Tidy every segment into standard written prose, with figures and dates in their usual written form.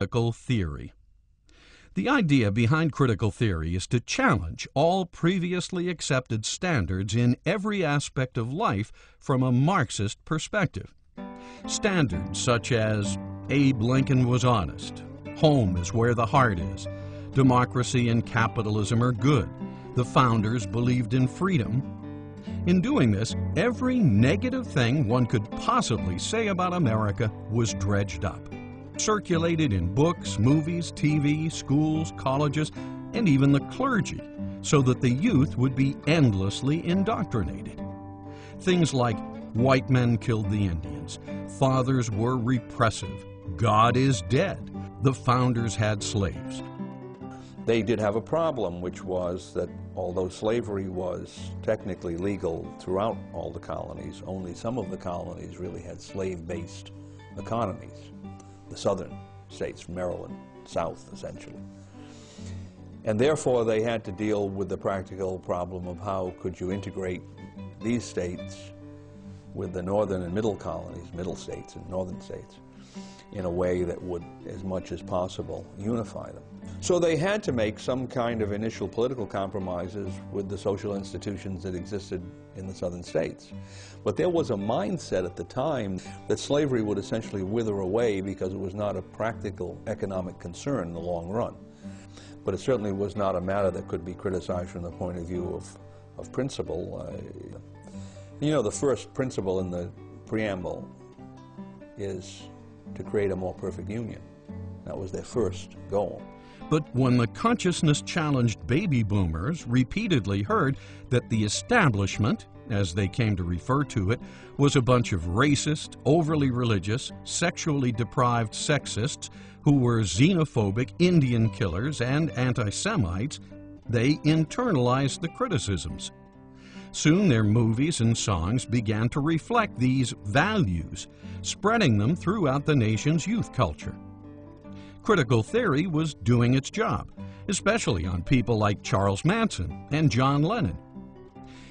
critical theory. The idea behind critical theory is to challenge all previously accepted standards in every aspect of life from a Marxist perspective. Standards such as Abe Lincoln was honest, home is where the heart is, democracy and capitalism are good, the founders believed in freedom. In doing this, every negative thing one could possibly say about America was dredged up, circulated in books, movies, TV, schools, colleges, and even the clergy, so that the youth would be endlessly indoctrinated. Things like white men killed the Indians, fathers were repressive, God is dead, the founders had slaves. They did have a problem, which was that although slavery was technically legal throughout all the colonies, only some of the colonies really had slave-based economies. The southern states, Maryland, South, essentially. And therefore they had to deal with the practical problem of how could you integrate these states with the northern and middle colonies, middle states and northern states, in a way that would, as much as possible, unify them. So they had to make some kind of initial political compromises with the social institutions that existed in the southern states. But there was a mindset at the time that slavery would essentially wither away because it was not a practical economic concern in the long run. But it certainly was not a matter that could be criticized from the point of view of principle. You know, the first principle in the preamble is to create a more perfect union. That was their first goal. But when the consciousness-challenged baby boomers repeatedly heard that the establishment, as they came to refer to it, was a bunch of racist, overly religious, sexually deprived sexists who were xenophobic Indian killers and anti-Semites, they internalized the criticisms. Soon their movies and songs began to reflect these values, spreading them throughout the nation's youth culture. Critical theory was doing its job, especially on people like Charles Manson and John Lennon.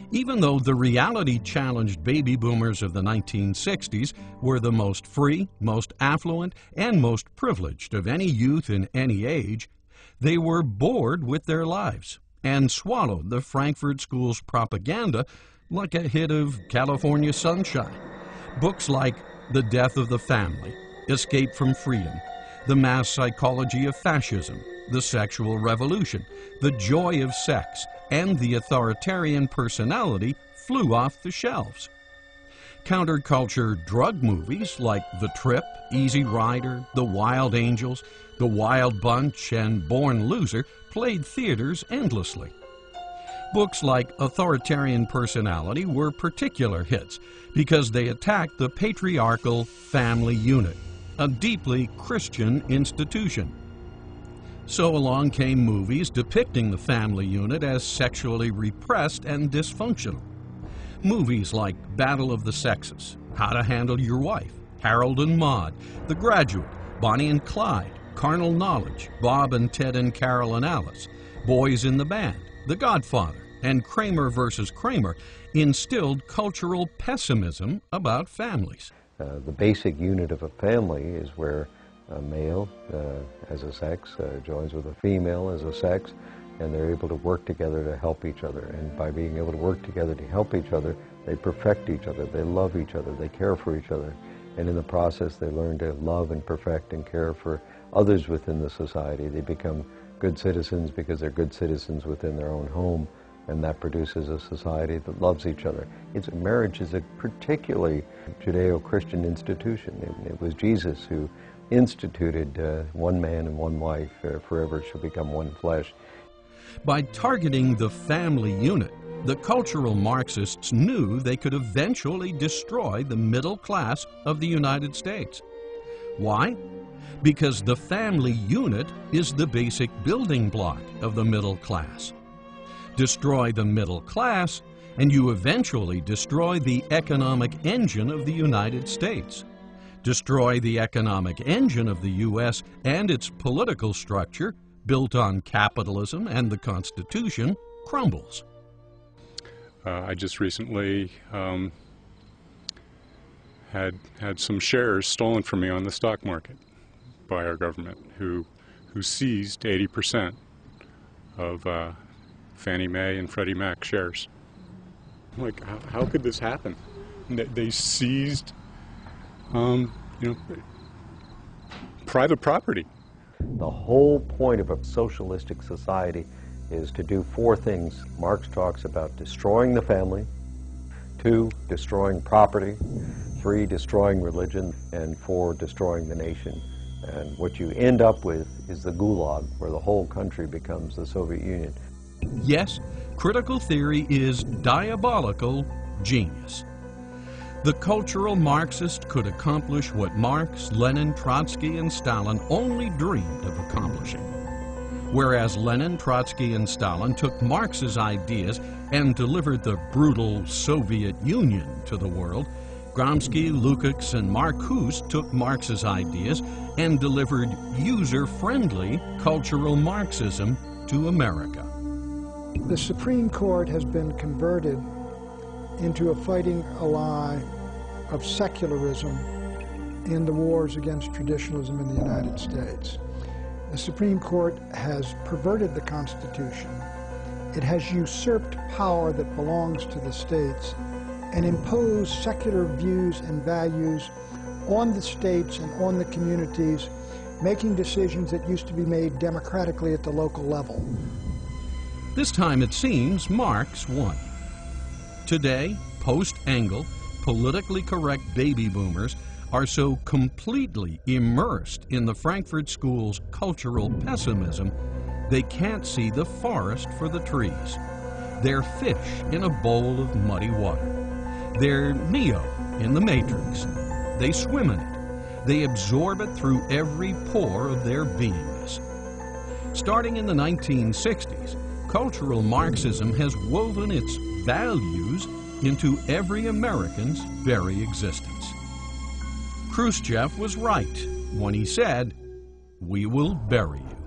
Even though the reality-challenged baby boomers of the 1960s were the most free, most affluent, and most privileged of any youth in any age, they were bored with their lives and swallowed the Frankfurt School's propaganda like a hit of California Sunshine. Books like The Death of the Family, Escape from Freedom, The Mass Psychology of Fascism, The Sexual Revolution, The Joy of Sex, and The Authoritarian Personality flew off the shelves. Counterculture drug movies like The Trip, Easy Rider, The Wild Angels, The Wild Bunch, and Born Loser played theaters endlessly. Books like Authoritarian Personality were particular hits because they attacked the patriarchal family unit, a deeply Christian institution. So along came movies depicting the family unit as sexually repressed and dysfunctional. Movies like Battle of the Sexes, How to Handle Your Wife, Harold and Maude, The Graduate, Bonnie and Clyde, Carnal Knowledge, Bob and Ted and Carol and Alice, Boys in the Band, The Godfather, and Kramer versus Kramer instilled cultural pessimism about families. The basic unit of a family is where a male as a sex joins with a female as a sex, and they're able to work together to help each other. And by being able to work together to help each other, they perfect each other, they love each other, they care for each other. And in the process, they learn to love and perfect and care for others within the society. They become good citizens because they're good citizens within their own home, and that produces a society that loves each other. Marriage is a particularly Judeo-Christian institution. It was Jesus who instituted one man and one wife forever shall become one flesh. By targeting the family unit, the cultural Marxists knew they could eventually destroy the middle class of the United States. Why? Because the family unit is the basic building block of the middle class. Destroy the middle class, and you eventually destroy the economic engine of the United States. Destroy the economic engine of the U.S. and its political structure, built on capitalism and the Constitution, crumbles. I just recently had some shares stolen from me on the stock market. by our government, who seized 80% of Fannie Mae and Freddie Mac shares. Like, how could this happen? They seized, private property. The whole point of a socialistic society is to do four things. Marx talks about destroying the family, 2, destroying property, 3, destroying religion, and 4, destroying the nation. And what you end up with is the gulag, where the whole country becomes the Soviet Union. Yes, critical theory is diabolical genius. The cultural Marxist could accomplish what Marx, Lenin, Trotsky, and Stalin only dreamed of accomplishing. Whereas Lenin, Trotsky, and Stalin took Marx's ideas and delivered the brutal Soviet Union to the world, Gramsci, Lukács, and Marcuse took Marx's ideas and delivered user-friendly cultural Marxism to America. The Supreme Court has been converted into a fighting ally of secularism in the wars against traditionalism in the United States. The Supreme Court has perverted the Constitution. It has usurped power that belongs to the states and imposed secular views and values on the states and on the communities, making decisions that used to be made democratically at the local level. This time it seems Marx won. Today, post-Engel, politically correct baby boomers are so completely immersed in the Frankfurt School's cultural pessimism, they can't see the forest for the trees. They're fish in a bowl of muddy water. They're Neo in the Matrix. They swim in it. They absorb it through every pore of their beingness. Starting in the 1960s, cultural Marxism has woven its values into every American's very existence. Khrushchev was right when he said, "We will bury you."